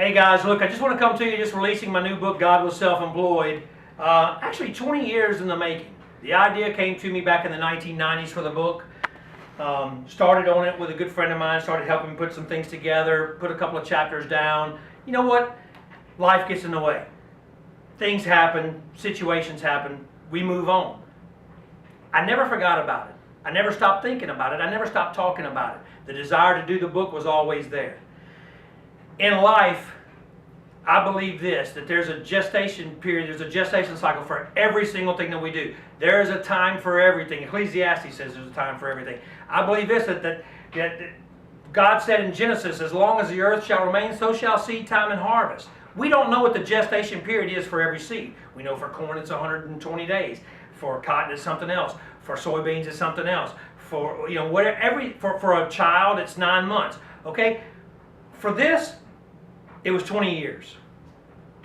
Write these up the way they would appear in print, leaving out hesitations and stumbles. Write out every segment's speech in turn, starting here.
Hey guys, look, I just want to come to you just releasing my new book, God Was Self-Employed. Actually 20 years in the making. The idea came to me back in the 1990s for the book. Started on it with a good friend of mine, started helping me put some things together, put a couple of chapters down. You know what? Life gets in the way. Things happen, situations happen, we move on. I never forgot about it. I never stopped thinking about it. I never stopped talking about it. The desire to do the book was always there. In life, I believe this, that there's a gestation period, there's a gestation cycle for every single thing that we do. There is a time for everything. Ecclesiastes says there's a time for everything. I believe this, that God said in Genesis, as long as the earth shall remain, so shall seed time and harvest. We don't know what the gestation period is for every seed. We know for corn it's 120 days. For cotton it's something else. For soybeans it's something else. For for a child it's 9 months. Okay? For this, it was 20 years.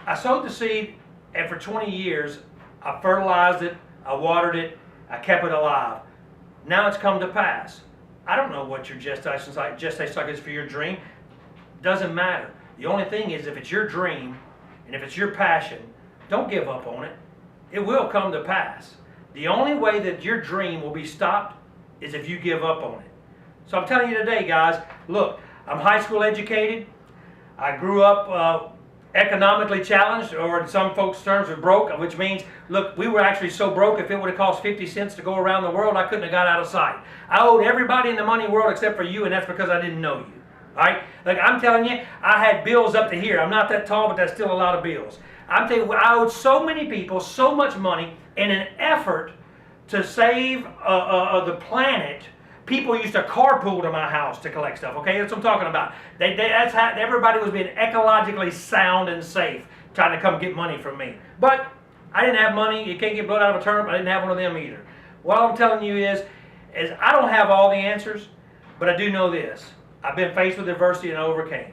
I sowed the seed, and for 20 years, I fertilized it, I watered it, I kept it alive. Now it's come to pass. I don't know what your gestation cycle is for your dream. Doesn't matter. The only thing is, if it's your dream, and if it's your passion, don't give up on it. It will come to pass. The only way that your dream will be stopped is if you give up on it. So I'm telling you today, guys, look, I'm high school educated. I grew up economically challenged, or in some folks' terms, we're broke, which means, look, we were actually so broke, if it would have cost 50 cents to go around the world, I couldn't have got out of sight. I owed everybody in the money world except for you, and that's because I didn't know you. All right? Like, I'm telling you, I had bills up to here. I'm not that tall, but that's still a lot of bills. I'm telling you, I owed so many people so much money in an effort to save the planet. People used to carpool to my house to collect stuff, okay? That's what I'm talking about. That's how everybody was being ecologically sound and safe, trying to come get money from me. But I didn't have money. You can't get blood out of a turnip. I didn't have one of them either. What I'm telling you is I don't have all the answers, but I do know this. I've been faced with adversity and overcame.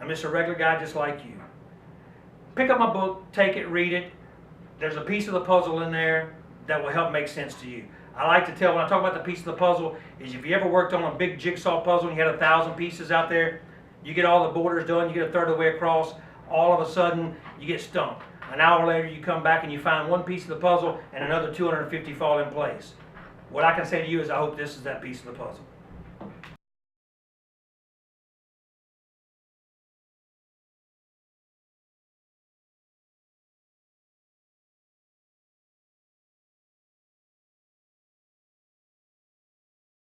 I'm just a regular guy just like you. Pick up my book, take it, read it. There's a piece of the puzzle in there that will help make sense to you. I like to tell, when I talk about the piece of the puzzle, is if you ever worked on a big jigsaw puzzle and you had 1,000 pieces out there, you get all the borders done, you get a third of the way across, all of a sudden you get stumped. An hour later you come back and you find one piece of the puzzle and another 250 fall in place. What I can say to you is I hope this is that piece of the puzzle.